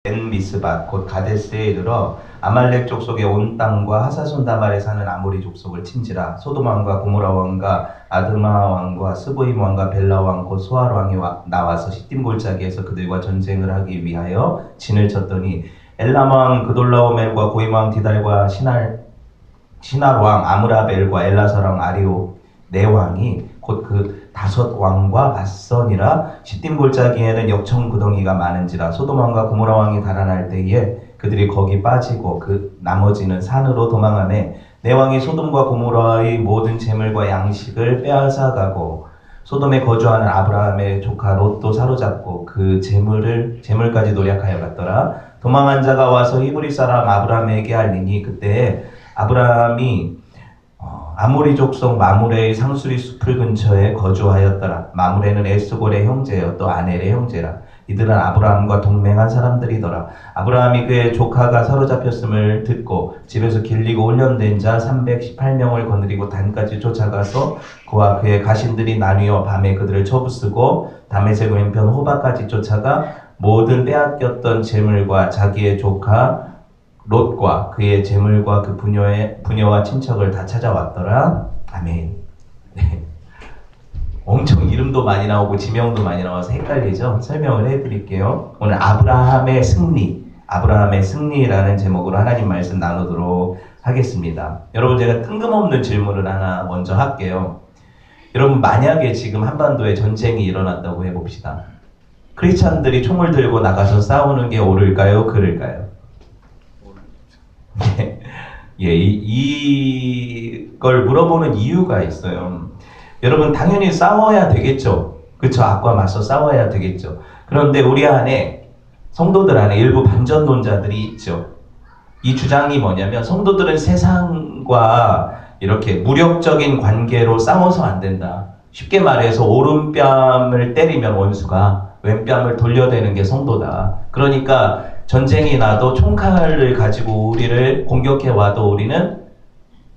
엔미스밭 곧 가데스에 이르러 아말렉 족속의 온 땅과 하사손 다말에 사는 아모리 족속을 친지라. 소돔 왕과 고모라 왕과 아드마 왕과 스보임 왕과 벨라 왕 곧 소알 왕이 나와서 시딤 골짜기에서 그들과 전쟁을 하기 위하여 진을 쳤더니 엘람 왕 그돌라오멜과 고임 왕 디달과 신할 왕 아므라벨과 엘라살 왕 아리오 네 왕이 곧 그 다섯 왕과 맞서니라. 시딤 골짜기에는 역청 구덩이가 많은지라. 소돔 왕과 고모라 왕이 달아날 때에 그들이 거기 빠지고 그 나머지는 산으로 도망하매 네 왕이 소돔과 고모라의 모든 재물과 양식을 빼앗아가고 소돔에 거주하는 아브라함의 조카 롯도 사로잡고 그 재물까지 노략하여 갔더라. 도망한 자가 와서 히브리 사람 아브라함에게 알리니 그때 아브라함이 아모리 족속 마므레의 상수리 숲을 근처에 거주하였더라. 마므레는 에스골의 형제여 또 아넬의 형제라. 이들은 아브라함과 동맹한 사람들이더라. 아브라함이 그의 조카가 사로잡혔음을 듣고 집에서 길리고 훈련된 자 318명을 거느리고 단까지 쫓아가서 그와 그의 가신들이 나뉘어 밤에 그들을 쳐부수고 다메섹 왼편 호바까지 쫓아가 모든 빼앗겼던 재물과 자기의 조카 롯과 그의 재물과 그 부녀와 친척을 다 찾아왔더라. 아멘. 네. 엄청 이름도 많이 나오고 지명도 많이 나와서 헷갈리죠? 설명을 해드릴게요. 오늘 아브라함의 승리라는 제목으로 하나님 말씀 나누도록 하겠습니다. 여러분, 제가 뜬금없는 질문을 하나 먼저 할게요. 여러분, 만약에 지금 한반도에 전쟁이 일어났다고 해봅시다. 크리스찬들이 총을 들고 나가서 싸우는 게 옳을까요? 그를까요? 예, 이걸 물어보는 이유가 있어요. 여러분, 당연히 싸워야 되겠죠. 그쵸? 악과 맞서 싸워야 되겠죠. 그런데 우리 안에, 성도들 안에 일부 반전론자들이 있죠. 이 주장이 뭐냐면, 성도들은 세상과 이렇게 무력적인 관계로 싸워서 안 된다. 쉽게 말해서 오른뺨을 때리면 원수가 왼뺨을 돌려대는 게 성도다. 그러니까 전쟁이 나도 총칼을 가지고 우리를 공격해 와도 우리는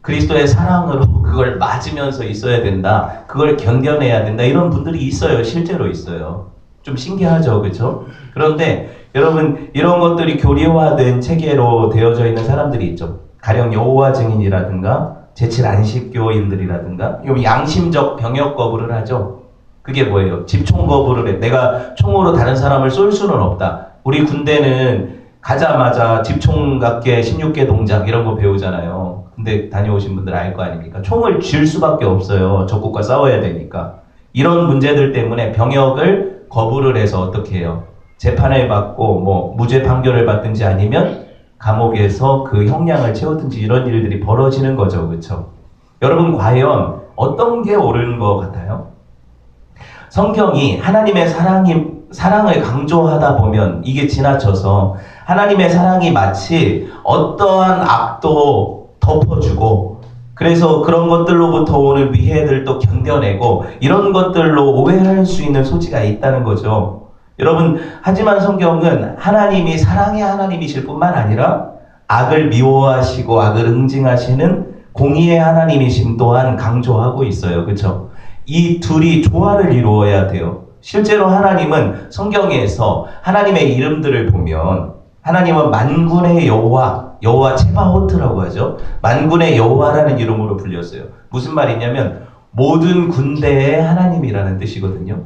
그리스도의 사랑으로 그걸 맞으면서 있어야 된다. 그걸 견뎌내야 된다. 이런 분들이 있어요. 실제로 있어요. 좀 신기하죠. 그렇죠? 그런데 여러분, 이런 것들이 교리화된 체계로 되어져 있는 사람들이 있죠. 가령 여호와 증인이라든가 제칠 안식교인들이라든가 양심적 병역 거부를 하죠. 그게 뭐예요? 집총 거부를 해. 내가 총으로 다른 사람을 쏠 수는 없다. 우리 군대는 가자마자 집총갑계 16개 동작 이런 거 배우잖아요. 군대 다녀오신 분들 알 거 아닙니까? 총을 쥘 수밖에 없어요. 적국과 싸워야 되니까. 이런 문제들 때문에 병역을 거부를 해서 어떻게 해요? 재판을 받고 무죄 판결을 받든지 아니면 감옥에서 그 형량을 채우든지 이런 일들이 벌어지는 거죠. 그렇죠? 여러분, 과연 어떤 게 옳은 것 같아요? 성경이 하나님의 사랑을 강조하다 보면 이게 지나쳐서 하나님의 사랑이 마치 어떠한 악도 덮어주고 그래서 그런 것들로부터 오는 위해들도 견뎌내고 이런 것들로 오해할 수 있는 소지가 있다는 거죠. 여러분, 하지만 성경은 하나님이 사랑의 하나님이실 뿐만 아니라 악을 미워하시고 악을 응징하시는 공의의 하나님이심 또한 강조하고 있어요. 그렇죠? 이 둘이 조화를 이루어야 돼요. 실제로 하나님은 성경에서 하나님의 이름들을 보면 하나님은 만군의 여호와 체바호트라고 하죠. 만군의 여호와라는 이름으로 불렸어요. 무슨 말이냐면 모든 군대의 하나님이라는 뜻이거든요.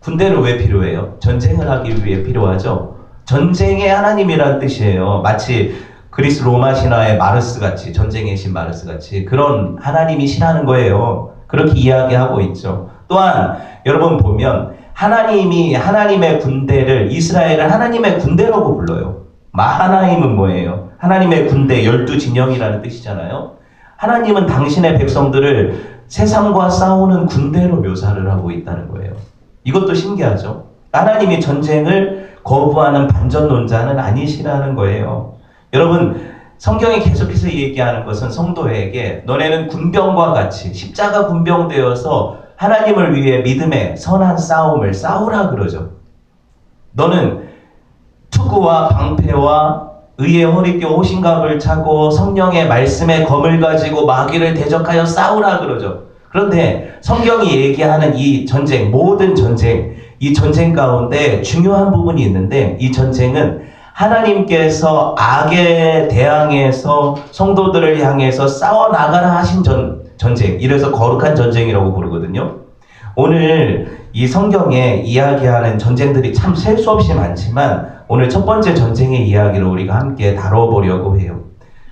군대는 왜 필요해요? 전쟁을 하기 위해 필요하죠. 전쟁의 하나님이라는 뜻이에요. 마치 그리스 로마 신화의 마르스 같이, 전쟁의 신 마르스 같이 그런 하나님이시라는 거예요. 그렇게 이야기하고 있죠. 또한 여러분 보면 하나님이 하나님의 군대를 이스라엘을 하나님의 군대라고 불러요. 마하나임은 뭐예요? 하나님의 군대 12진영이라는 뜻이잖아요. 하나님은 당신의 백성들을 세상과 싸우는 군대로 묘사를 하고 있다는 거예요. 이것도 신기하죠? 하나님이 전쟁을 거부하는 반전론자는 아니시라는 거예요. 여러분, 성경이 계속해서 얘기하는 것은 성도에게 너네는 군병과 같이 십자가 군병 되어서 하나님을 위해 믿음의 선한 싸움을 싸우라 그러죠. 너는 투구와 방패와 의의 허리띠 호신갑을 차고 성령의 말씀의 검을 가지고 마귀를 대적하여 싸우라 그러죠. 그런데 성경이 얘기하는 이 전쟁, 모든 전쟁, 이 전쟁 가운데 중요한 부분이 있는데 이 전쟁은 하나님께서 악에 대항해서 성도들을 향해서 싸워나가라 하신 전쟁, 이래서 거룩한 전쟁이라고 부르거든요. 오늘 이 성경에 이야기하는 전쟁들이 참 셀 수 없이 많지만 오늘 첫 번째 전쟁의 이야기를 우리가 함께 다뤄보려고 해요.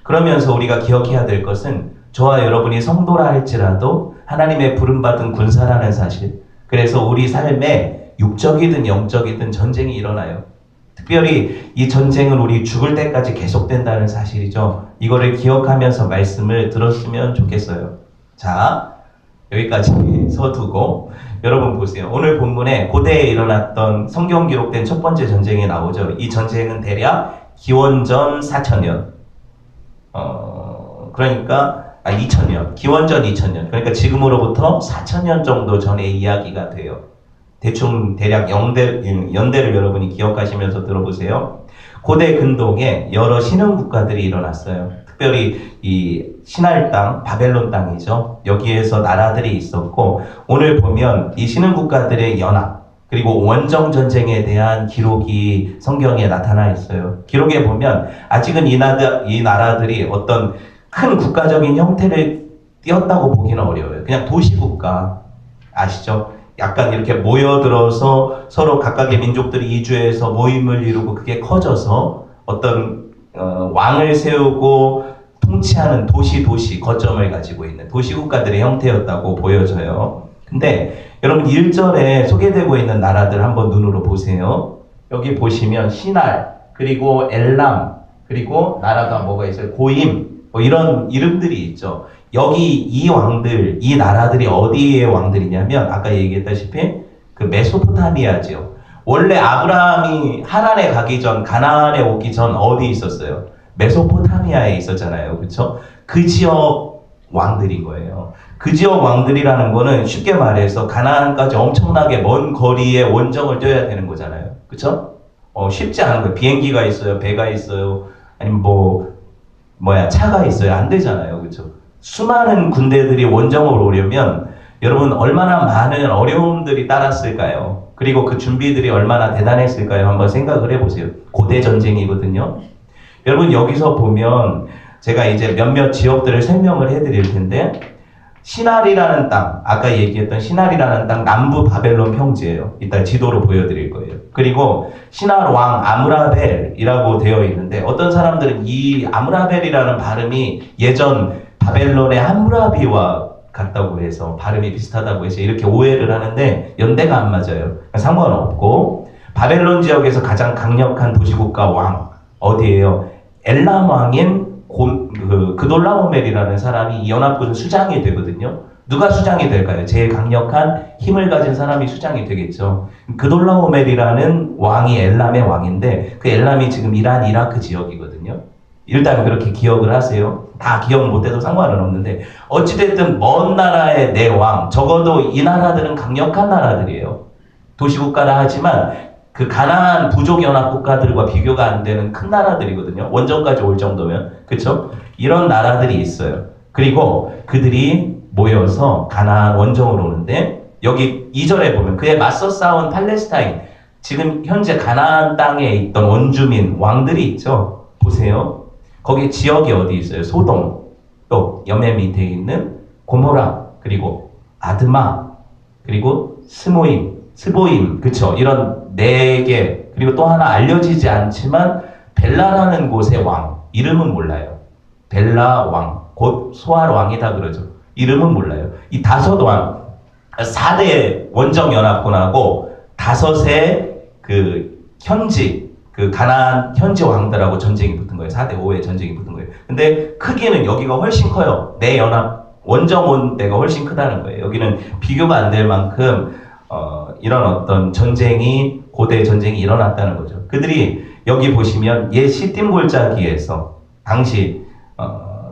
그러면서 우리가 기억해야 될 것은 저와 여러분이 성도라 할지라도 하나님의 부름받은 군사라는 사실, 그래서 우리 삶에 육적이든 영적이든 전쟁이 일어나요. 특별히 이 전쟁은 우리 죽을 때까지 계속된다는 사실이죠. 이거를 기억하면서 말씀을 들었으면 좋겠어요. 자, 여기까지 서두고 여러분 보세요. 오늘 본문에 고대에 일어났던 성경 기록된 첫 번째 전쟁이 나오죠. 이 전쟁은 대략 기원전 4000년. 그러니까 2000년. 기원전 2000년. 그러니까 지금으로부터 4000년 정도 전의 이야기가 돼요. 대충 대략 연대를 여러분이 기억하시면서 들어보세요. 고대 근동에 여러 신흥 국가들이 일어났어요. 특별히 이 신할 땅, 바벨론 땅이죠. 여기에서 나라들이 있었고 오늘 보면 이 신흥 국가들의 연합 그리고 원정 전쟁에 대한 기록이 성경에 나타나 있어요. 기록에 보면 아직은 이 나라들이 어떤 큰 국가적인 형태를 띄었다고 보기는 어려워요. 그냥 도시국가 아시죠? 약간 이렇게 모여들어서 서로 각각의 민족들이 이주해서 모임을 이루고 그게 커져서 어떤 왕을 세우고 통치하는 도시 거점을 가지고 있는 도시국가들의 형태였다고 보여져요. 근데 여러분 1절에 소개되고 있는 나라들 한번 눈으로 보세요. 여기 보시면 시날, 그리고 엘람, 그리고 나라가 뭐가 있어요? 고임, 뭐 이런 이름들이 있죠. 여기 이 왕들, 이 나라들이 어디의 왕들이냐면 아까 얘기했다시피 그 메소포타미아죠. 원래 아브라함이 하란에 가기 전, 가나안에 오기 전 어디 있었어요? 메소포타미아에 있었잖아요. 그렇죠? 그 지역 왕들인 거예요. 그 지역 왕들이라는 거는 쉽게 말해서 가나안까지 엄청나게 먼 거리에 원정을 뛰어야 되는 거잖아요. 그렇죠? 쉽지 않은 거예요. 비행기가 있어요. 배가 있어요. 아니면 차가 있어요. 안 되잖아요. 그렇죠? 수많은 군대들이 원정으로 오려면 여러분 얼마나 많은 어려움들이 따랐을까요? 그리고 그 준비들이 얼마나 대단했을까요? 한번 생각을 해보세요. 고대 전쟁이거든요. 여러분 여기서 보면 제가 이제 몇몇 지역들을 설명을 해드릴 텐데 시날이라는 땅, 아까 얘기했던 시날이라는 땅 남부 바벨론 평지예요. 이따 지도로 보여드릴 거예요. 그리고 시날 왕 아므라벨이라고 되어 있는데 어떤 사람들은 이 아므라벨이라는 발음이 예전 바벨론의 함무라비와 같다고 해서 발음이 비슷하다고 해서 이렇게 오해를 하는데 연대가 안 맞아요. 상관없고 바벨론 지역에서 가장 강력한 도시국가 왕 어디예요? 엘람 왕인 그돌라오멜이라는 사람이 이 연합군 수장이 되거든요. 누가 수장이 될까요? 제일 강력한 힘을 가진 사람이 수장이 되겠죠. 그돌라오멜이라는 왕이 엘람의 왕인데 그 엘람이 지금 이란, 이라크 지역이거든요. 일단 그렇게 기억을 하세요. 다 기억 못해도 상관은 없는데 어찌됐든 먼 나라의 내 왕, 적어도 이 나라들은 강력한 나라들이에요. 도시국가라 하지만 그 가나안 부족연합 국가들과 비교가 안 되는 큰 나라들이거든요. 원정까지 올 정도면. 그쵸? 이런 나라들이 있어요. 그리고 그들이 모여서 가나안 원정으로 오는데 여기 2절에 보면 그에 맞서 싸운 팔레스타인, 지금 현재 가나안 땅에 있던 원주민 왕들이 있죠. 보세요. 거기 지역이 어디 있어요? 소돔, 또 여매 밑에 있는 고모라, 그리고 아드마, 그리고 스보임, 그쵸? 이런 4개, 그리고 또 하나 알려지지 않지만 벨라라는 곳의 왕, 이름은 몰라요. 벨라 왕, 곧 소알 왕이다 그러죠. 이름은 몰라요. 이 5왕, 4대 원정연합군하고 5의 그 가나안 현지 왕들하고 전쟁이 붙은 거예요. 4대 5의 전쟁이 붙은 거예요. 근데 크기는 여기가 훨씬 커요. 내 연합 원정 온 데가 훨씬 크다는 거예요. 여기는 비교가 안 될 만큼 이런 어떤 고대 전쟁이 일어났다는 거죠. 그들이 여기 보시면 옛 시딤 골짜기에서 당시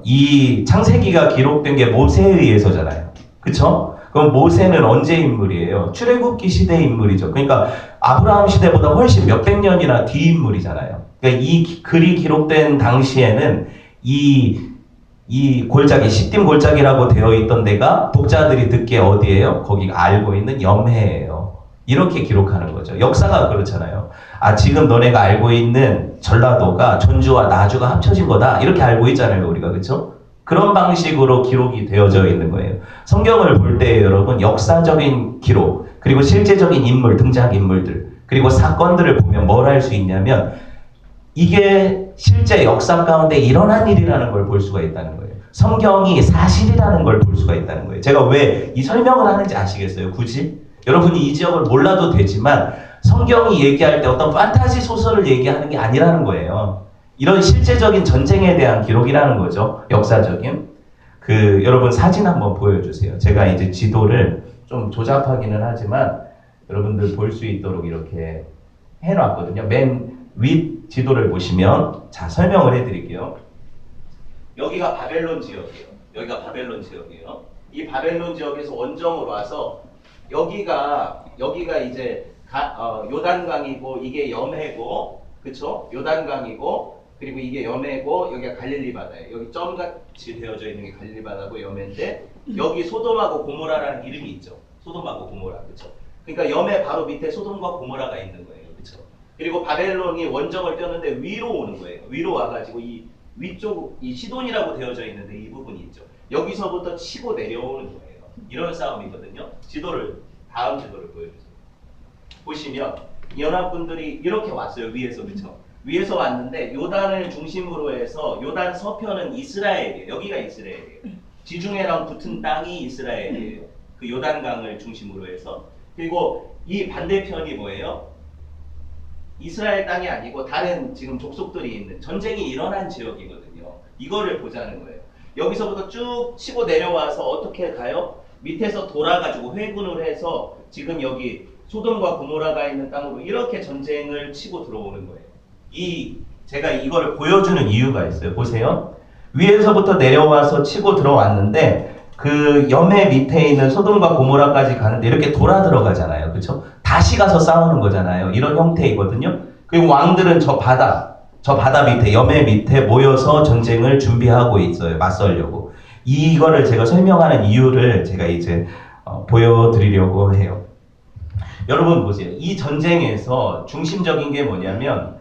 이 창세기가 기록된 게 모세에 의해서잖아요. 그쵸? 그럼 모세는 언제 인물이에요? 출애굽기 시대 인물이죠. 그러니까 아브라함 시대보다 훨씬 몇백 년이나 뒤 인물이잖아요. 그러니까 이 글이 기록된 당시에는 이 골짜기, 시딤 골짜기라고 되어 있던 데가 독자들이 듣기에 어디예요? 거기가 알고 있는 염해예요. 이렇게 기록하는 거죠. 역사가 그렇잖아요. 아, 지금 너네가 알고 있는 전라도가 전주와 나주가 합쳐진 거다. 이렇게 알고 있잖아요, 우리가. 그렇죠? 그런 방식으로 기록이 되어져 있는 거예요. 성경을 볼 때 여러분 역사적인 기록, 그리고 실제적인 인물, 등장인물들, 그리고 사건들을 보면 뭘 할 수 있냐면 이게 실제 역사 가운데 일어난 일이라는 걸 볼 수가 있다는 거예요. 성경이 사실이라는 걸 볼 수가 있다는 거예요. 제가 왜 이 설명을 하는지 아시겠어요? 굳이? 여러분이 이 지역을 몰라도 되지만 성경이 얘기할 때 어떤 판타지 소설을 얘기하는 게 아니라는 거예요. 이런 실제적인 전쟁에 대한 기록이라는 거죠. 역사적인. 여러분 사진 한번 보여주세요. 제가 이제 지도를 좀 조잡하기는 하지만 여러분들 볼 수 있도록 이렇게 해놨거든요. 맨 윗 지도를 보시면, 자, 설명을 해드릴게요. 여기가 바벨론 지역이에요. 여기가 바벨론 지역이에요. 이 바벨론 지역에서 원정으로 와서 여기가 이제 요단강이고 이게 염해고, 그쵸? 요단강이고 그리고 이게 염해고 여기가 갈릴리 바다예요. 여기 점같이 되어져 있는 게 갈릴리 바다고 염해인데 여기 소돔하고 고모라라는 이름이 있죠. 소돔하고 고모라, 그쵸? 그러니까 염해 바로 밑에 소돔과 고모라가 있는 거예요, 그쵸? 그리고 바벨론이 원정을 뛰었는데 위로 오는 거예요. 위로 와가지고 이 위쪽 이 시돈이라고 되어져 있는데 이 부분이 있죠. 여기서부터 치고 내려오는 거예요. 이런 싸움이거든요. 다음 지도를 보여주세요. 보시면 연합군들이 이렇게 왔어요. 위에서, 그쵸? 위에서 왔는데 요단을 중심으로 해서 요단 서편은 이스라엘이에요. 여기가 이스라엘이에요. 지중해랑 붙은 땅이 이스라엘이에요. 그 요단강을 중심으로 해서. 그리고 이 반대편이 뭐예요? 이스라엘 땅이 아니고 다른 지금 족속들이 있는 전쟁이 일어난 지역이거든요. 이거를 보자는 거예요. 여기서부터 쭉 치고 내려와서 어떻게 가요? 밑에서 돌아가지고 회군을 해서 지금 여기 소돔과 고모라가 있는 땅으로 이렇게 전쟁을 치고 들어오는 거예요. 제가 이거를 보여주는 이유가 있어요. 보세요. 위에서부터 내려와서 치고 들어왔는데 그 염해 밑에 있는 소돔과 고모라까지 가는데 이렇게 돌아 들어가잖아요. 그렇죠? 다시 가서 싸우는 거잖아요. 이런 형태이거든요. 그리고 왕들은 저 바다 밑에, 염해 밑에 모여서 전쟁을 준비하고 있어요. 맞서려고. 이거를 제가 설명하는 이유를 제가 이제 보여드리려고 해요. 여러분 보세요. 이 전쟁에서 중심적인 게 뭐냐면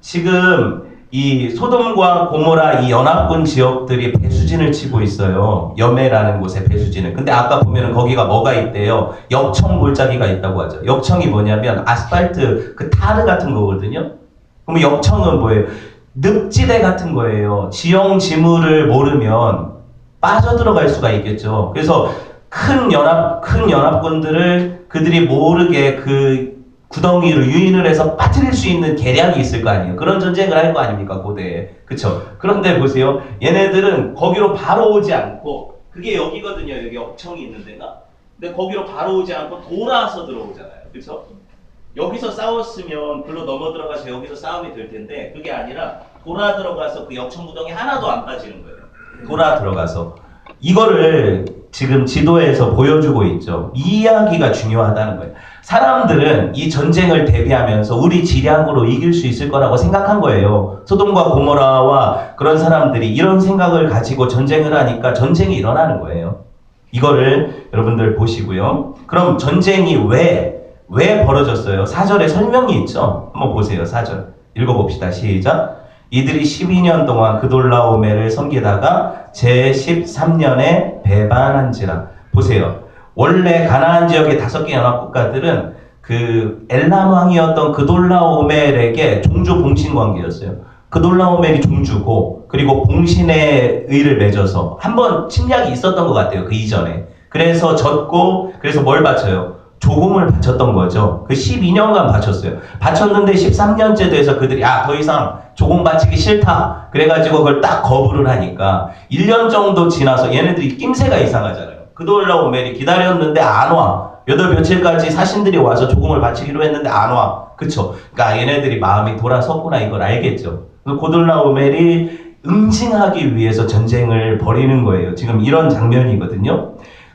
지금 이 소돔과 고모라 이 연합군 지역들이 배수진을 치고 있어요. 염해라는 곳에 배수진을. 근데 아까 보면은 거기가 뭐가 있대요? 역청 골짜기가 있다고 하죠. 역청이 뭐냐면 아스팔트 그 타르 같은 거거든요. 그럼 역청은 뭐예요? 늪지대 같은 거예요. 지형지물을 모르면 빠져들어갈 수가 있겠죠. 그래서 큰 연합군들을 그들이 모르게 그 구덩이로 유인을 해서 빠뜨릴 수 있는 계략이 있을 거 아니에요. 그런 전쟁을 할 거 아닙니까, 고대에. 그쵸? 그런데 보세요. 얘네들은 거기로 바로 오지 않고, 그게 여기거든요. 여기 역청이 있는 데가. 근데 거기로 바로 오지 않고 돌아서 들어오잖아요. 그쵸? 여기서 싸웠으면 글로 넘어 들어가서 여기서 싸움이 될 텐데, 그게 아니라 돌아 들어가서 그 역청 구덩이 하나도 안 빠지는 거예요. 돌아 들어가서. 이거를 지금 지도에서 보여주고 있죠. 이 이야기가 중요하다는 거예요. 사람들은 이 전쟁을 대비하면서 우리 지략으로 이길 수 있을 거라고 생각한 거예요. 소돔과 고모라와 그런 사람들이 이런 생각을 가지고 전쟁을 하니까 전쟁이 일어나는 거예요. 이거를 여러분들 보시고요. 그럼 전쟁이 왜 벌어졌어요? 4절에 설명이 있죠. 한번 보세요. 4절 읽어봅시다. 시작. 이들이 12년 동안 그돌라오메를 섬기다가 제13년에 배반한지라. 보세요. 원래 가나안 지역의 5개 연합국가들은 그 엘람 왕이었던 그돌라오멜에게 종주 봉신 관계였어요. 그돌라오멜이 종주고 그리고 봉신의 의를 맺어서 한번 침략이 있었던 것 같아요. 그 이전에. 그래서 졌고 그래서 뭘 바쳐요? 조공을 바쳤던 거죠. 그 12년간 바쳤어요. 바쳤는데 13년째 돼서 그들이 더 이상 조공 바치기 싫다. 그래가지고 그걸 딱 거부를 하니까 1년 정도 지나서 얘네들이 낌새가 이상하잖아요. 그돌라오멜이 기다렸는데 안 와. 8며칠까지 사신들이 와서 조공을 바치기로 했는데 안 와. 그쵸? 그러니까 얘네들이 마음이 돌아섰구나 이걸 알겠죠. 그돌라오멜이 응징하기 위해서 전쟁을 벌이는 거예요. 지금 이런 장면이거든요.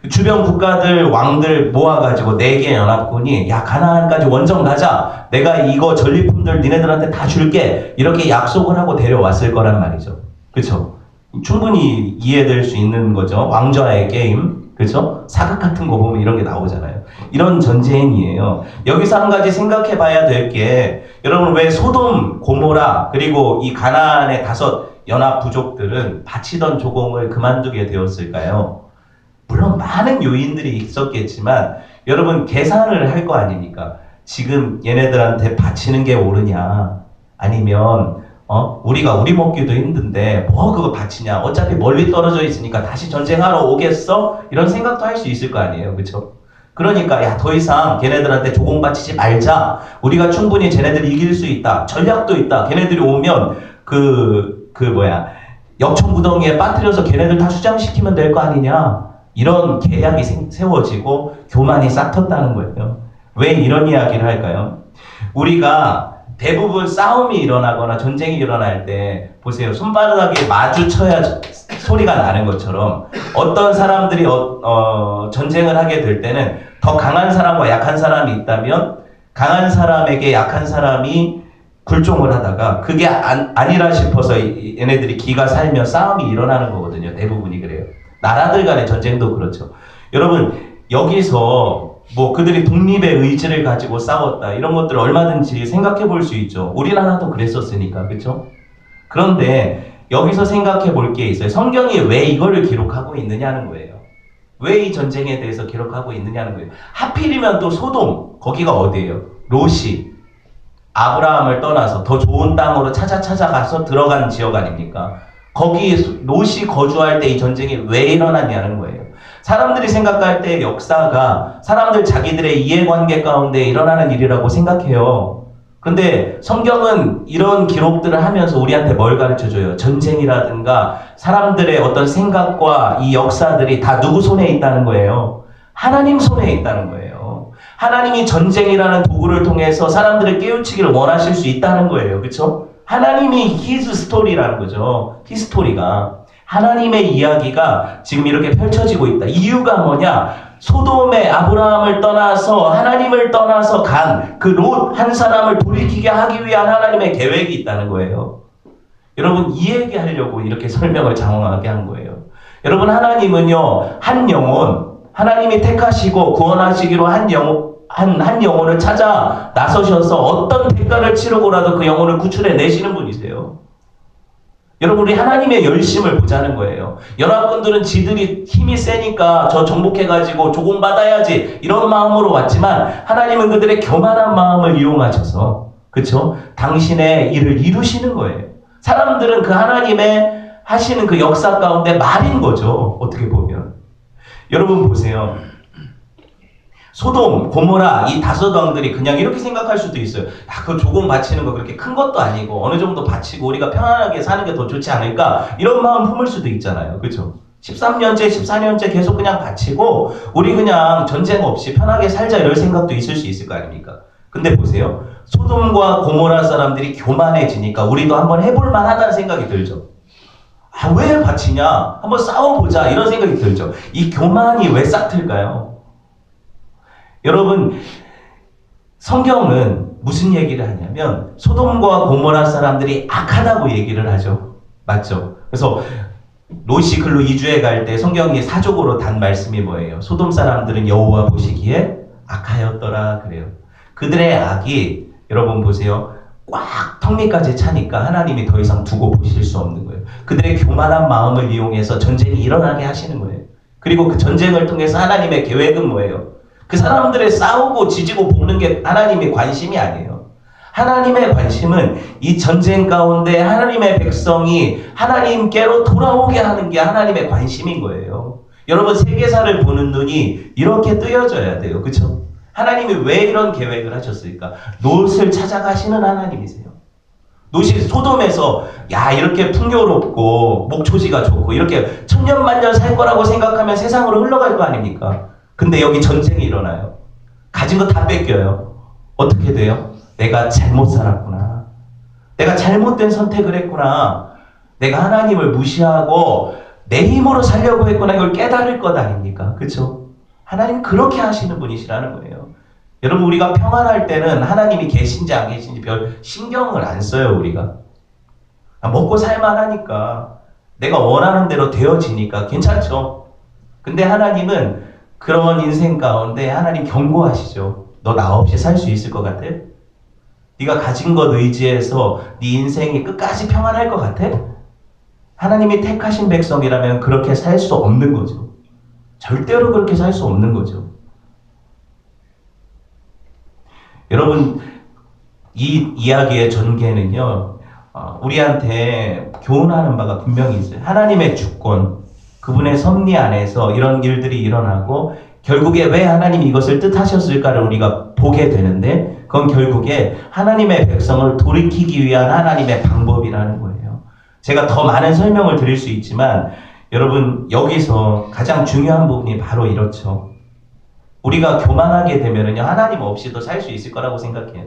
주변 국가들 왕들 모아가지고 4개 연합군이 야 가나안까지 원정 가자. 내가 이거 전리품들 니네들한테 다 줄게. 이렇게 약속을 하고 데려왔을 거란 말이죠. 그쵸? 충분히 이해될 수 있는 거죠. 왕좌의 게임. 그죠? 사극 같은 거 보면 이런 게 나오잖아요. 이런 전쟁이에요. 여기서 한 가지 생각해 봐야 될 게, 여러분 왜 소돔, 고모라, 그리고 이 가나안의 5 연합 부족들은 바치던 조공을 그만두게 되었을까요? 물론 많은 요인들이 있었겠지만, 여러분 계산을 할 거 아닙니까? 지금 얘네들한테 바치는 게 옳으냐, 아니면 우리가 우리 먹기도 힘든데 뭐 그거 바치냐, 어차피 멀리 떨어져 있으니까 다시 전쟁하러 오겠어? 이런 생각도 할 수 있을 거 아니에요, 그렇죠? 그러니까 야, 더 이상 걔네들한테 조공 바치지 말자, 우리가 충분히 쟤네들 이길 수 있다, 전략도 있다, 걔네들이 오면 역청구덩이에 빠뜨려서 걔네들 다 수장시키면 될 거 아니냐, 이런 계약이 세워지고 교만이 싹 텄다는 거예요. 왜 이런 이야기를 할까요? 우리가 대부분 싸움이 일어나거나 전쟁이 일어날 때 보세요. 손바닥에 마주쳐야 소리가 나는 것처럼 어떤 사람들이 전쟁을 하게 될 때는 더 강한 사람과 약한 사람이 있다면 강한 사람에게 약한 사람이 굴종을 하다가 그게 아니라 싶어서 얘네들이 기가 살면 싸움이 일어나는 거거든요. 대부분이 그래요. 나라들 간의 전쟁도 그렇죠. 여러분 여기서 뭐 그들이 독립의 의지를 가지고 싸웠다, 이런 것들을 얼마든지 생각해 볼 수 있죠. 우리나라도 그랬었으니까, 그렇죠? 그런데 여기서 생각해 볼 게 있어요. 성경이 왜 이거를 기록하고 있느냐는 거예요. 왜 이 전쟁에 대해서 기록하고 있느냐는 거예요. 하필이면 또 소돔, 거기가 어디예요? 롯이 아브라함을 떠나서 더 좋은 땅으로 찾아가서 들어간 지역 아닙니까? 거기 롯이 거주할 때 이 전쟁이 왜 일어났냐는 거예요. 사람들이 생각할 때 역사가 사람들 자기들의 이해관계 가운데 일어나는 일이라고 생각해요. 근데 성경은 이런 기록들을 하면서 우리한테 뭘 가르쳐줘요? 전쟁이라든가 사람들의 어떤 생각과 이 역사들이 다 누구 손에 있다는 거예요? 하나님 손에 있다는 거예요. 하나님이 전쟁이라는 도구를 통해서 사람들을 깨우치기를 원하실 수 있다는 거예요. 그렇죠? 하나님이 His story라는 거죠. 히스토리가. 하나님의 이야기가 지금 이렇게 펼쳐지고 있다. 이유가 뭐냐? 소돔의 아브라함을 떠나서 하나님을 떠나서 간 그 롯 한 사람을 돌이키게 하기 위한 하나님의 계획이 있다는 거예요. 여러분 이 얘기하려고 이렇게 설명을 장황하게 한 거예요. 여러분 하나님은요, 한 영혼, 하나님이 택하시고 구원하시기로 한 영혼을 찾아 나서셔서 어떤 대가를 치르고라도 그 영혼을 구출해 내시는 분이세요. 여러분 우리 하나님의 열심을 보자는 거예요. 연합군들은 지들이 힘이 세니까 저 정복해가지고 조공받아야지 이런 마음으로 왔지만 하나님은 그들의 교만한 마음을 이용하셔서, 그쵸? 당신의 일을 이루시는 거예요. 사람들은 그 하나님의 하시는 그 역사 가운데 말인 거죠. 어떻게 보면. 여러분 보세요. 소돔, 고모라 이 5 왕들이 그냥 이렇게 생각할 수도 있어요. 그 조공 바치는 거 그렇게 큰 것도 아니고 어느 정도 바치고 우리가 편안하게 사는 게 더 좋지 않을까, 이런 마음 품을 수도 있잖아요. 그렇죠? 13년째, 14년째 계속 그냥 바치고 우리 그냥 전쟁 없이 편하게 살자, 이럴 생각도 있을 수 있을 거 아닙니까? 근데 보세요. 소돔과 고모라 사람들이 교만해지니까 우리도 한번 해볼 만하다는 생각이 들죠. 왜 바치냐? 한번 싸워보자, 이런 생각이 들죠. 이 교만이 왜 싹 틀까요? 여러분 성경은 무슨 얘기를 하냐면 소돔과 고모라 사람들이 악하다고 얘기를 하죠. 맞죠? 그래서 롯이 글로 이주해 갈 때 성경이 사족으로 단 말씀이 뭐예요? 소돔 사람들은 여호와 보시기에 악하였더라 그래요. 그들의 악이 여러분 보세요. 꽉 턱 밑까지 차니까 하나님이 더 이상 두고 보실 수 없는 거예요. 그들의 교만한 마음을 이용해서 전쟁이 일어나게 하시는 거예요. 그리고 그 전쟁을 통해서 하나님의 계획은 뭐예요? 그 사람들의 싸우고 지지고 볶는 게 하나님의 관심이 아니에요. 하나님의 관심은 이 전쟁 가운데 하나님의 백성이 하나님께로 돌아오게 하는 게 하나님의 관심인 거예요. 여러분 세계사를 보는 눈이 이렇게 뜨여져야 돼요. 그렇죠? 하나님이 왜 이런 계획을 하셨을까? 롯을 찾아가시는 하나님이세요. 롯이 소돔에서 야 이렇게 풍요롭고 목초지가 좋고 이렇게 천년만년 살 거라고 생각하면 세상으로 흘러갈 거 아닙니까? 근데 여기 전쟁이 일어나요. 가진 거 다 뺏겨요. 어떻게 돼요? 내가 잘못 살았구나. 내가 잘못된 선택을 했구나. 내가 하나님을 무시하고 내 힘으로 살려고 했구나. 이걸 깨달을 것 아닙니까? 그렇죠? 하나님 그렇게 하시는 분이시라는 거예요. 여러분 우리가 평안할 때는 하나님이 계신지 안 계신지 별 신경을 안 써요. 우리가 먹고 살만하니까 내가 원하는 대로 되어지니까 괜찮죠. 근데 하나님은 그런 인생 가운데 하나님 경고하시죠. 너 나 없이 살 수 있을 것 같아? 네가 가진 것 의지해서 네 인생이 끝까지 평안할 것 같아? 하나님이 택하신 백성이라면 그렇게 살 수 없는 거죠. 절대로 그렇게 살 수 없는 거죠. 여러분, 이 이야기의 전개는요, 우리한테 교훈하는 바가 분명히 있어요. 하나님의 주권, 그분의 섭리 안에서 이런 일들이 일어나고 결국에 왜 하나님이 이것을 뜻하셨을까를 우리가 보게 되는데, 그건 결국에 하나님의 백성을 돌이키기 위한 하나님의 방법이라는 거예요. 제가 더 많은 설명을 드릴 수 있지만 여러분, 여기서 가장 중요한 부분이 바로 이렇죠. 우리가 교만하게 되면은요, 하나님 없이도 살 수 있을 거라고 생각해요.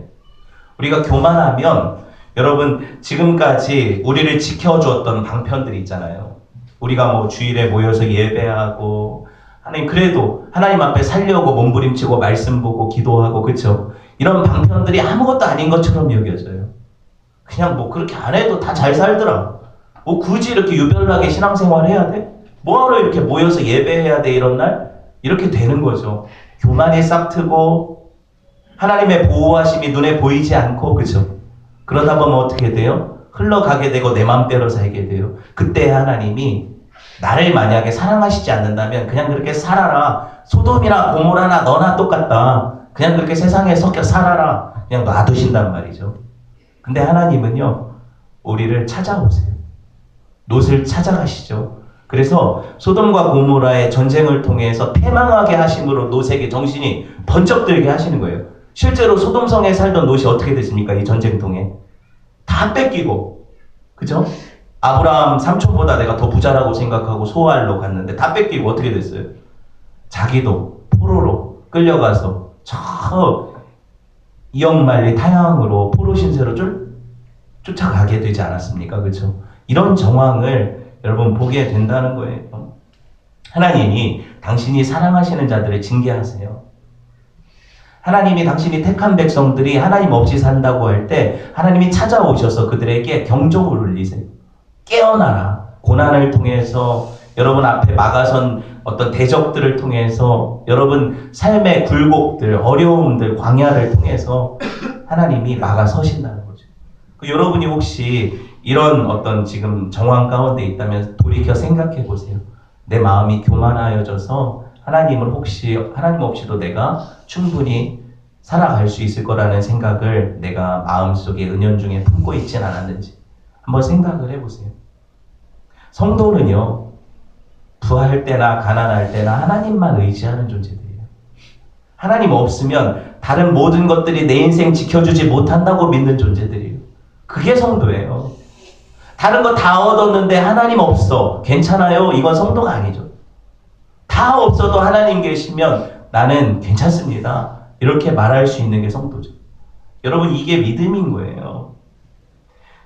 우리가 교만하면 여러분, 지금까지 우리를 지켜주었던 방편들이 있잖아요. 우리가 뭐 주일에 모여서 예배하고, 하나님 그래도 하나님 앞에 살려고 몸부림치고 말씀 보고 기도하고, 그쵸? 이런 방편들이 아무것도 아닌 것처럼 여겨져요. 그냥 뭐 그렇게 안 해도 다 잘 살더라. 뭐 굳이 이렇게 유별나게 신앙생활 해야 돼? 뭐하러 이렇게 모여서 예배해야 돼, 이런 날? 이렇게 되는 거죠. 교만이 싹트고 하나님의 보호하심이 눈에 보이지 않고, 그죠? 그러다 보면 어떻게 돼요? 흘러가게 되고 내 맘대로 살게 돼요. 그때 하나님이 나를 만약에 사랑하시지 않는다면 그냥 그렇게 살아라. 소돔이나 고모라나 너나 똑같다. 그냥 그렇게 세상에 섞여 살아라. 그냥 놔두신단 말이죠. 근데 하나님은요, 우리를 찾아오세요. 롯을 찾아가시죠. 그래서 소돔과 고모라의 전쟁을 통해서 패망하게 하심으로 롯에게 정신이 번쩍 들게 하시는 거예요. 실제로 소돔성에 살던 롯이 어떻게 됐습니까? 이 전쟁통에 다 뺏기고, 그죠? 아브라함 삼촌보다 내가 더 부자라고 생각하고 소알로 갔는데 다 뺏기고 어떻게 됐어요? 자기도 포로로 끌려가서 저 이역만리 타향으로 포로 신세로 쫓아가게 되지 않았습니까? 그죠? 이런 정황을 여러분 보게 된다는 거예요. 하나님이 당신이 사랑하시는 자들을 징계하세요. 하나님이 당신이 택한 백성들이 하나님 없이 산다고 할 때 하나님이 찾아오셔서 그들에게 경종을 울리세요. 깨어나라. 고난을 통해서 여러분 앞에 막아선 어떤 대적들을 통해서 여러분 삶의 굴곡들, 어려움들, 광야를 통해서 하나님이 막아서신다는 거죠. 여러분이 혹시 이런 어떤 지금 정황 가운데 있다면 돌이켜 생각해 보세요. 내 마음이 교만하여져서 하나님 없이도 내가 충분히 살아갈 수 있을 거라는 생각을 내가 마음속에 은연중에 품고 있진 않았는지 한번 생각을 해보세요. 성도는요, 부할 때나 가난할 때나 하나님만 의지하는 존재들이에요. 하나님 없으면 다른 모든 것들이 내 인생 지켜주지 못한다고 믿는 존재들이에요. 그게 성도예요. 다른 거 다 얻었는데 하나님 없어. 괜찮아요? 이건 성도가 아니죠. 다 없어도 하나님 계시면 나는 괜찮습니다. 이렇게 말할 수 있는 게 성도죠. 여러분, 이게 믿음인 거예요.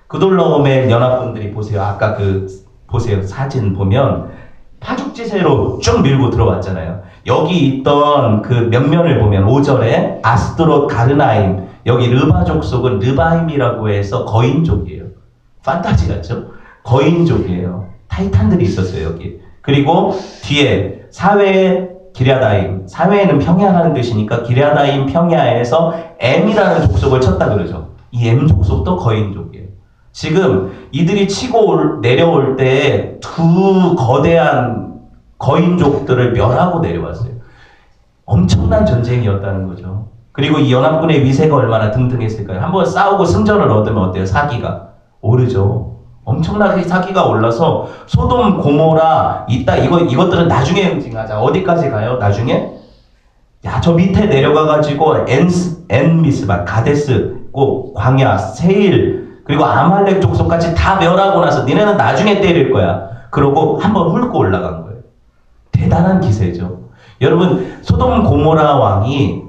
그돌라오멜 연합군들이 보세요. 아까 보세요. 사진 보면 파죽지세로 쭉 밀고 들어왔잖아요. 여기 있던 그 면면을 보면 5절에 아스드롯 가르나임, 여기 르바 족속은 르바임이라고 해서 거인족이에요. 판타지 같죠? 거인족이에요. 타이탄들이 있었어요, 여기. 그리고 뒤에 사회 기랴다임, 사회는 평야라는 뜻이니까 기랴다임 평야에서 M이라는 족속을 쳤다 그러죠. 이 M 족속도 거인족이에요. 지금 이들이 치고 내려올 때 두 거대한 거인족들을 멸하고 내려왔어요. 엄청난 전쟁이었다는 거죠. 그리고 이 연합군의 위세가 얼마나 등등했을까요? 한번 싸우고 승전을 얻으면 어때요? 사기가 오르죠. 엄청나게 사기가 올라서 소돔, 고모라 이것들은 나중에 응징하자. 어디까지 가요? 나중에? 야, 저 밑에 내려가가지고 엔미스바, 가데스, 광야, 세일, 그리고 아말렉 족속까지 다 멸하고 나서 니네는 나중에 때릴 거야. 그러고 한번 훑고 올라간 거예요. 대단한 기세죠. 여러분, 소돔 고모라 왕이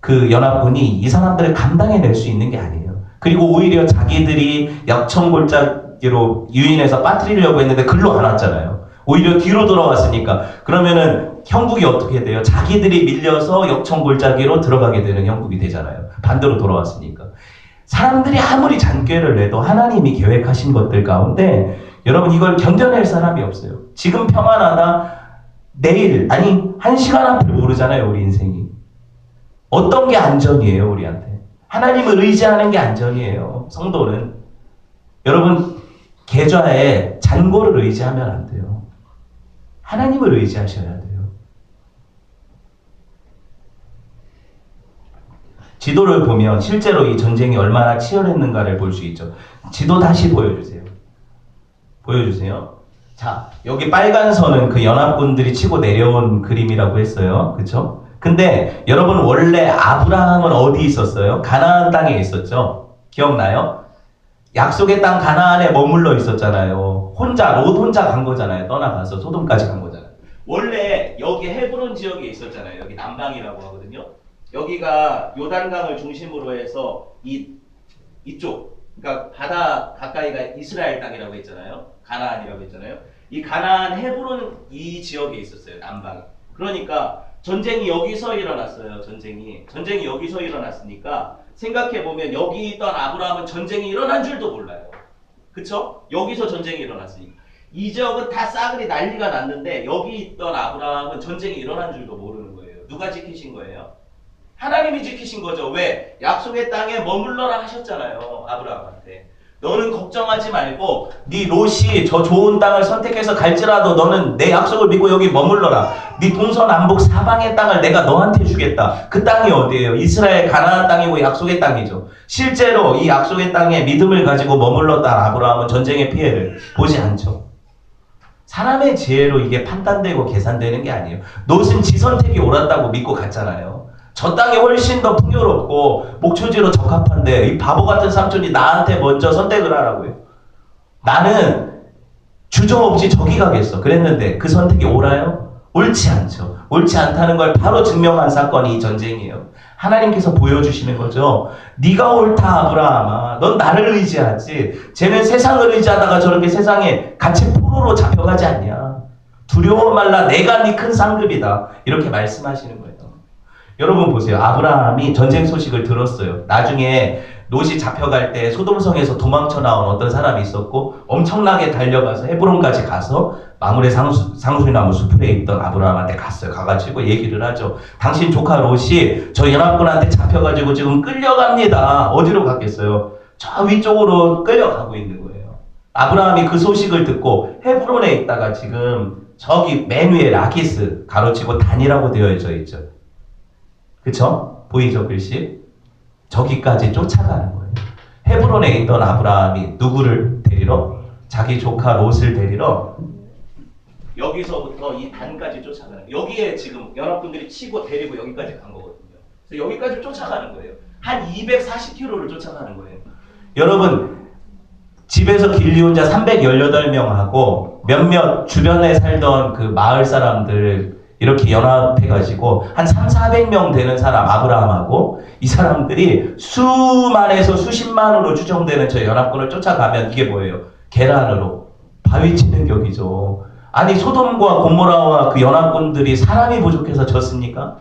그 연합군이 이 사람들을 감당해낼 수 있는 게 아니에요. 그리고 오히려 자기들이 역청골짜기로 유인해서 빠뜨리려고 했는데 글로 안 왔잖아요. 오히려 뒤로 돌아왔으니까. 그러면은 형국이 어떻게 돼요? 자기들이 밀려서 역청골짜기로 들어가게 되는 형국이 되잖아요. 반대로 돌아왔으니까. 사람들이 아무리 잔꾀를 내도 하나님이 계획하신 것들 가운데 여러분, 이걸 견뎌낼 사람이 없어요. 지금 평안하다, 내일, 아니 1시간 앞을 모르잖아요. 우리 인생이. 어떤 게 안전이에요 우리한테? 하나님을 의지하는 게 안전이에요. 성도는. 여러분 계좌에 잔고를 의지하면 안 돼요. 하나님을 의지하셔야 돼요. 지도를 보면 실제로 이 전쟁이 얼마나 치열했는가를 볼 수 있죠. 지도 다시 보여주세요. 보여주세요. 자, 여기 빨간 선은 그 연합군들이 치고 내려온 그림이라고 했어요. 그쵸? 근데 여러분 원래 아브라함은 어디 있었어요? 가나안 땅에 있었죠? 기억나요? 약속의 땅 가나안에 머물러 있었잖아요. 롯 혼자 간 거잖아요. 떠나가서 소돔까지 간 거잖아요. 원래 여기 헤브론 지역에 있었잖아요. 여기 남방이라고 하거든요. 여기가 요단강을 중심으로 해서 이쪽, 그러니까 바다 가까이가 이스라엘 땅이라고 했잖아요. 가나안이라고 했잖아요. 이 가나안 헤브론 이 지역에 있었어요. 남방이. 그러니까 전쟁이 여기서 일어났어요. 전쟁이 여기서 일어났으니까 생각해보면 여기 있던 아브라함은 전쟁이 일어난 줄도 몰라요. 그쵸? 여기서 전쟁이 일어났으니까. 이 지역은 다 싸그리 난리가 났는데 여기 있던 아브라함은 전쟁이 일어난 줄도 모르는 거예요. 누가 지키신 거예요? 하나님이 지키신 거죠. 왜? 약속의 땅에 머물러라 하셨잖아요. 아브라함한테. 너는 걱정하지 말고 네 롯이 저 좋은 땅을 선택해서 갈지라도 너는 내 약속을 믿고 여기 머물러라. 네 동서남북 사방의 땅을 내가 너한테 주겠다. 그 땅이 어디예요? 이스라엘 가나안 땅이고 약속의 땅이죠. 실제로 이 약속의 땅에 믿음을 가지고 머물렀던 아브라함은 전쟁의 피해를 보지 않죠. 사람의 지혜로 이게 판단되고 계산되는 게 아니에요. 롯은 지 선택이 옳았다고 믿고 갔잖아요. 저 땅이 훨씬 더 풍요롭고 목초지로 적합한데 이 바보 같은 삼촌이 나한테 먼저 선택을 하라고요. 나는 주저없이 저기 가겠어. 그랬는데 그 선택이 옳아요? 옳지 않죠. 옳지 않다는 걸 바로 증명한 사건이 이 전쟁이에요. 하나님께서 보여주시는 거죠. 네가 옳다 아브라함아. 넌 나를 의지하지. 쟤는 세상을 의지하다가 저렇게 세상에 같이 포로로 잡혀가지 않냐. 두려워 말라. 내가 네 큰 상급이다. 이렇게 말씀하시는 거예요. 여러분 보세요. 아브라함이 전쟁 소식을 들었어요. 나중에 롯이 잡혀갈 때 소돔성에서 도망쳐 나온 어떤 사람이 있었고 엄청나게 달려가서 헤브론까지 가서 마므레 상수리나무 수풀에 있던 아브라함한테 갔어요. 가가지고 얘기를 하죠. 당신 조카 롯이 저 연합군한테 잡혀가지고 지금 끌려갑니다. 어디로 갔겠어요? 저 위쪽으로 끌려가고 있는 거예요. 아브라함이 그 소식을 듣고 헤브론에 있다가 지금 저기 맨 위에 라키스 가로치고 단이라고 되어져 있죠. 그쵸? 보이죠 글씨? 저기까지 쫓아가는 거예요. 헤브론에 있던 아브라함이 누구를 데리러? 자기 조카 롯을 데리러 여기서부터 이 단까지 쫓아가는 거예요. 여기에 지금 연합군들이 치고 데리고 여기까지 간 거거든요. 그래서 여기까지 쫓아가는 거예요. 한 240km를 쫓아가는 거예요. 여러분 집에서 길리 혼자 318명하고 몇몇 주변에 살던 그 마을 사람들 이렇게 연합해가지고 한 300~400명 되는 사람 아브라함하고 이 사람들이 수만에서 수십만으로 추정되는 저 연합군을 쫓아가면 이게 뭐예요? 계란으로 바위 치는 격이죠. 아니 소돔과 고모라와 그 연합군들이 사람이 부족해서 졌습니까?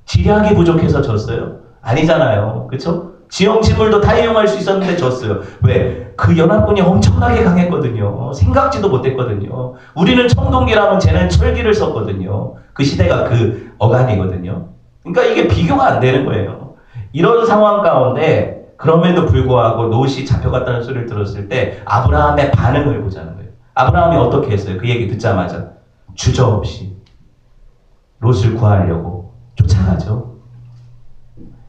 지략이 부족해서 졌어요? 아니잖아요. 그쵸? 지형지물도 다 이용할 수 있었는데 졌어요. 왜? 그 연합군이 엄청나게 강했거든요. 생각지도 못했거든요. 우리는 청동기라면 쟤는 철기를 썼거든요. 그 시대가 그 어간이거든요. 그러니까 이게 비교가 안 되는 거예요. 이런 상황 가운데 그럼에도 불구하고 롯이 잡혀갔다는 소리를 들었을 때 아브라함의 반응을 보자는 거예요. 아브라함이 어떻게 했어요? 그 얘기 듣자마자 주저없이 롯을 구하려고 쫓아가죠.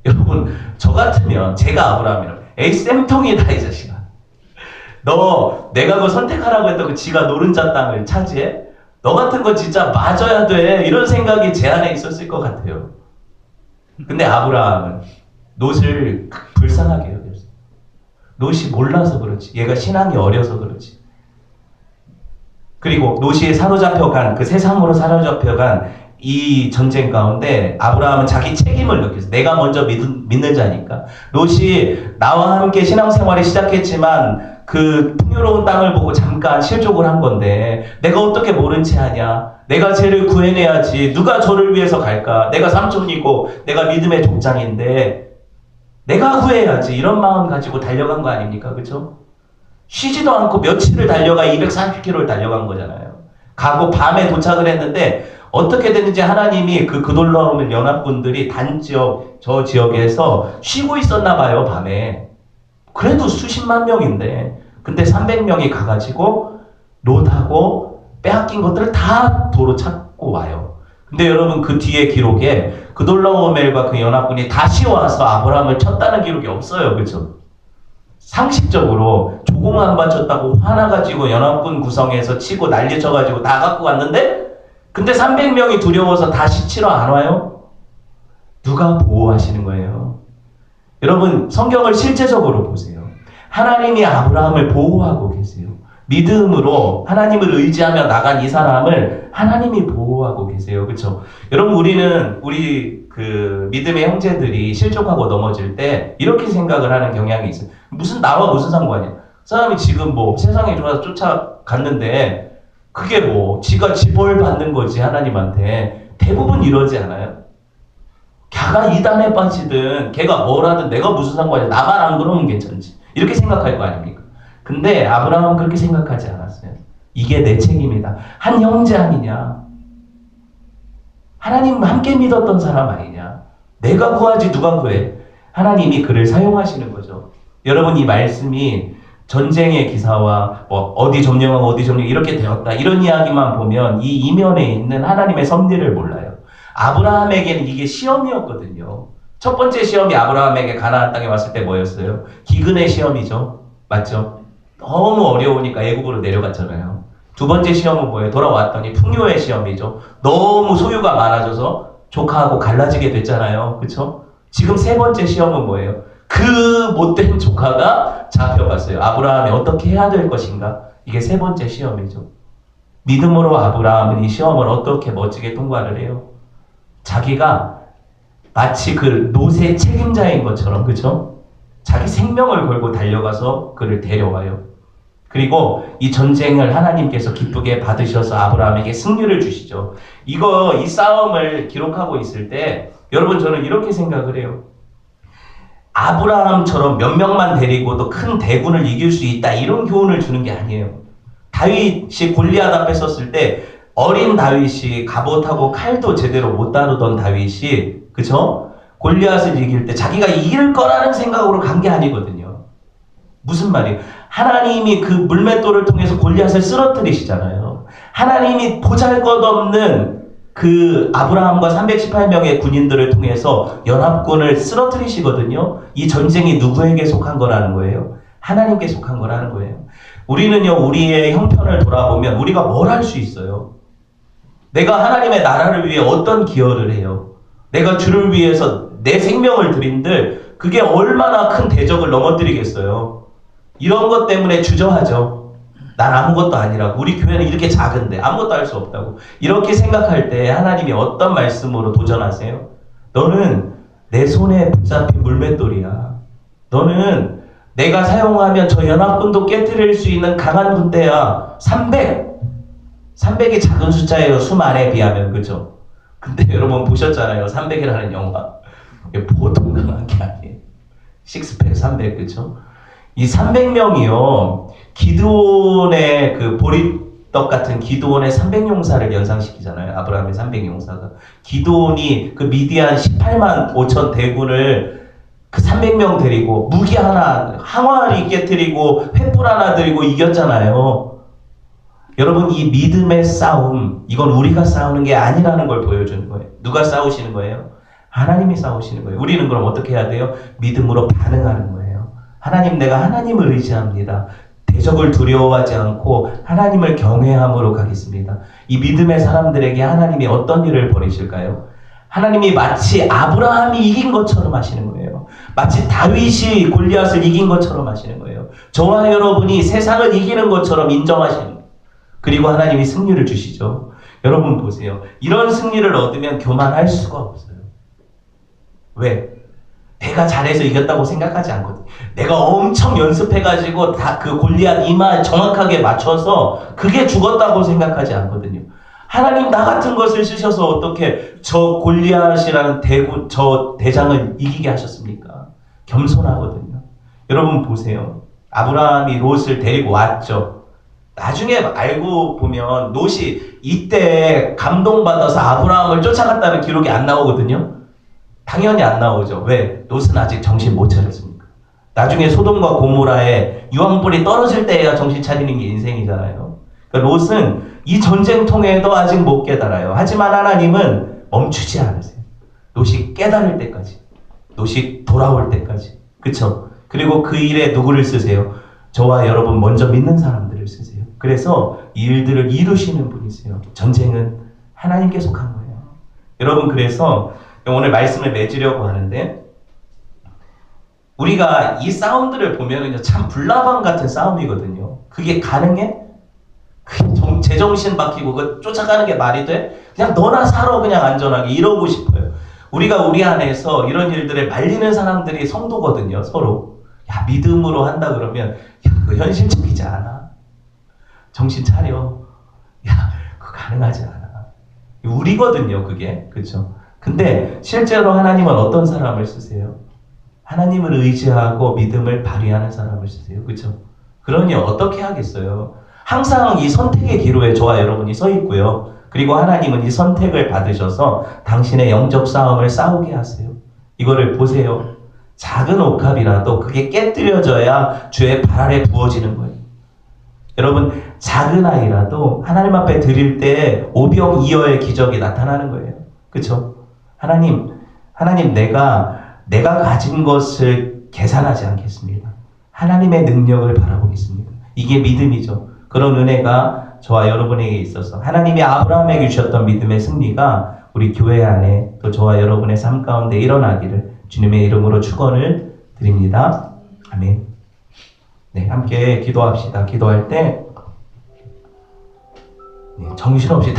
여러분 저 같으면 제가 아브라함이라면 에이 쌤통이다 이 자식아. 너 내가 그거 선택하라고 했던 그 지가 노른자 땅을 차지해? 너 같은 거 진짜 맞아야 돼. 이런 생각이 제 안에 있었을 것 같아요. 근데 아브라함은 롯을 불쌍하게 여겼어. 롯이 몰라서 그렇지. 얘가 신앙이 어려서 그렇지. 그리고 롯이 사로잡혀간 그 세상으로 사로잡혀간 이 전쟁 가운데 아브라함은 자기 책임을 느꼈어. 내가 먼저 믿는 자니까. 롯이 나와 함께 신앙생활을 시작했지만 그 풍요로운 땅을 보고 잠깐 실족을 한 건데 내가 어떻게 모른 채 하냐. 내가 쟤를 구해내야지. 누가 저를 위해서 갈까. 내가 삼촌이고 내가 믿음의 족장인데 내가 구해야지. 이런 마음 가지고 달려간 거 아닙니까? 그쵸? 쉬지도 않고 며칠을 달려가 240km를 달려간 거잖아요. 가고 밤에 도착을 했는데 어떻게 되는지 하나님이 그 그돌라오멜 연합군들이 단지역, 저 지역에서 쉬고 있었나 봐요, 밤에. 그래도 수십만 명인데. 근데 300명이 가가지고 롯하고 빼앗긴 것들을 다 도로 찾고 와요. 근데 여러분 그 뒤에 기록에 그돌라오멜과 그 연합군이 다시 와서 아브라함을 쳤다는 기록이 없어요. 그렇죠? 상식적으로 조공 안 바쳤다고 화나가지고 연합군 구성해서 치고 난리 쳐가지고 다 갖고 갔는데 근데 300명이 두려워서 다시 치러 안 와요? 누가 보호하시는 거예요? 여러분 성경을 실제적으로 보세요. 하나님이 아브라함을 보호하고 계세요. 믿음으로 하나님을 의지하며 나간 이 사람을 하나님이 보호하고 계세요. 그렇죠? 여러분 우리 그 믿음의 형제들이 실족하고 넘어질 때 이렇게 생각을 하는 경향이 있어요. 나와 무슨 상관이야? 사람이 지금 뭐 세상에 들어가서 쫓아갔는데 그게 뭐 지가 지벌 받는 거지 하나님한테. 대부분 이러지 않아요? 걔가 이단에 빠지든 걔가 뭘 하든 내가 무슨 상관이야. 나만 안 그러면 괜찮지. 이렇게 생각할 거 아닙니까? 근데 아브라함은 그렇게 생각하지 않았어요. 이게 내 책임이다. 한 형제 아니냐? 하나님 함께 믿었던 사람 아니냐? 내가 구하지 누가 구해? 하나님이 그를 사용하시는 거죠. 여러분 이 말씀이 전쟁의 기사와 뭐 어디 점령하고 어디 점령 이렇게 되었다 이런 이야기만 보면 이 이면에 있는 하나님의 섭리를 몰라요. 아브라함에게는 이게 시험이었거든요. 첫 번째 시험이 아브라함에게 가나안 땅에 왔을 때 뭐였어요? 기근의 시험이죠. 맞죠? 너무 어려우니까 애국으로 내려갔잖아요. 두 번째 시험은 뭐예요? 돌아왔더니 풍요의 시험이죠. 너무 소유가 많아져서 조카하고 갈라지게 됐잖아요. 그렇죠? 지금 세 번째 시험은 뭐예요? 그 못된 조카가 잡혀갔어요. 아브라함이 어떻게 해야 될 것인가? 이게 세 번째 시험이죠. 믿음으로 아브라함은 이 시험을 어떻게 멋지게 통과를 해요? 자기가 마치 그 롯의 책임자인 것처럼, 그죠? 자기 생명을 걸고 달려가서 그를 데려와요. 그리고 이 전쟁을 하나님께서 기쁘게 받으셔서 아브라함에게 승리를 주시죠. 이 싸움을 기록하고 있을 때 여러분 저는 이렇게 생각을 해요. 아브라함처럼 몇 명만 데리고도 큰 대군을 이길 수 있다 이런 교훈을 주는 게 아니에요. 다윗이 골리앗 앞에 섰을 때 어린 다윗이 갑옷하고 칼도 제대로 못 다루던 다윗이 그죠? 골리앗을 이길 때 자기가 이길 거라는 생각으로 간 게 아니거든요. 무슨 말이에요? 하나님이 그 물맷돌을 통해서 골리앗을 쓰러뜨리시잖아요. 하나님이 보잘것없는 그 아브라함과 318명의 군인들을 통해서 연합군을 쓰러뜨리시거든요. 이 전쟁이 누구에게 속한 거라는 거예요? 하나님께 속한 거라는 거예요. 우리는요, 우리의 형편을 돌아보면 우리가 뭘 할 수 있어요? 내가 하나님의 나라를 위해 어떤 기여를 해요? 내가 주를 위해서 내 생명을 드린들 그게 얼마나 큰 대적을 넘어뜨리겠어요? 이런 것 때문에 주저하죠. 난 아무것도 아니라고. 우리 교회는 이렇게 작은데 아무것도 할 수 없다고. 이렇게 생각할 때 하나님이 어떤 말씀으로 도전하세요? 너는 내 손에 붙잡힌 물맷돌이야. 너는 내가 사용하면 저 연합군도 깨트릴 수 있는 강한 군대야. 300이 작은 숫자예요. 수만에 비하면. 그죠? 근데 여러분 보셨잖아요. 300이라는 영화. 이게 보통 강한 게 아니에요. 식스팩 300. 그죠? 이 300명이요. 기드온의 그 보리떡 같은 기드온의 300용사를 연상시키잖아요. 아브라함의 300용사가. 기드온이 그 미디안 18만 5천 대군을 그 300명 데리고 무기 하나, 항아리 깨뜨리고 횃불 하나 들이고 이겼잖아요. 여러분 이 믿음의 싸움, 이건 우리가 싸우는 게 아니라는 걸 보여주는 거예요. 누가 싸우시는 거예요? 하나님이 싸우시는 거예요. 우리는 그럼 어떻게 해야 돼요? 믿음으로 반응하는 거예요. 하나님, 내가 하나님을 의지합니다. 대적을 두려워하지 않고 하나님을 경외함으로 가겠습니다. 이 믿음의 사람들에게 하나님이 어떤 일을 벌이실까요? 하나님이 마치 아브라함이 이긴 것처럼 하시는 거예요. 마치 다윗이 골리앗을 이긴 것처럼 하시는 거예요. 저와 여러분이 세상을 이기는 것처럼 인정하시는 거예요. 그리고 하나님이 승리를 주시죠. 여러분 보세요. 이런 승리를 얻으면 교만할 수가 없어요. 왜? 내가 잘해서 이겼다고 생각하지 않거든. 내가 엄청 연습해가지고 다 그 골리앗 이마에 정확하게 맞춰서 그게 죽었다고 생각하지 않거든요. 하나님 나 같은 것을 쓰셔서 어떻게 저 골리앗이라는 저 대장을 이기게 하셨습니까? 겸손하거든요. 여러분 보세요. 아브라함이 롯을 데리고 왔죠. 나중에 알고 보면 롯이 이때 감동받아서 아브라함을 쫓아갔다는 기록이 안 나오거든요. 당연히 안 나오죠. 왜? 롯은 아직 정신 못 차렸으니까. 나중에 소돔과 고모라에 유황불이 떨어질 때야 정신 차리는 게 인생이잖아요. 그러니까 롯은 이 전쟁통에도 아직 못 깨달아요. 하지만 하나님은 멈추지 않으세요. 롯이 깨달을 때까지, 롯이 돌아올 때까지. 그쵸? 그리고 그 일에 누구를 쓰세요? 저와 여러분 먼저 믿는 사람들을 쓰세요. 그래서 이 일들을 이루시는 분이세요. 전쟁은 하나님께 속한 거예요. 여러분, 그래서 오늘 말씀을 맺으려고 하는데, 우리가 이 싸움들을 보면 참 불나방 같은 싸움이거든요. 그게 가능해? 제정신 박히고 그 쫓아가는 게 말이 돼? 그냥 너나 살아, 그냥 안전하게 이러고 싶어요. 우리가 우리 안에서 이런 일들을 말리는 사람들이 성도거든요. 서로. 야, 믿음으로 한다 그러면 야, 그거 현실적이지 않아. 정신 차려. 야, 그거 가능하지 않아. 우리거든요, 그게. 그렇죠? 근데 실제로 하나님은 어떤 사람을 쓰세요? 하나님을 의지하고 믿음을 발휘하는 사람을 쓰세요. 그렇죠? 그러니 어떻게 하겠어요? 항상 이 선택의 기로에 저와 여러분이 서 있고요. 그리고 하나님은 이 선택을 받으셔서 당신의 영적 싸움을 싸우게 하세요. 이거를 보세요. 작은 옥합이라도 그게 깨뜨려져야 주의 발 아래 부어지는 거예요. 여러분, 작은 아이라도 하나님 앞에 드릴 때 오병이어의 기적이 나타나는 거예요. 그렇죠? 하나님, 내가 가진 것을 계산하지 않겠습니다. 하나님의 능력을 바라보겠습니다. 이게 믿음이죠. 그런 은혜가 저와 여러분에게 있어서 하나님이 아브라함에게 주셨던 믿음의 승리가 우리 교회 안에 또 저와 여러분의 삶 가운데 일어나기를 주님의 이름으로 축원을 드립니다. 아멘. 네, 함께 기도합시다. 기도할 때 정신없이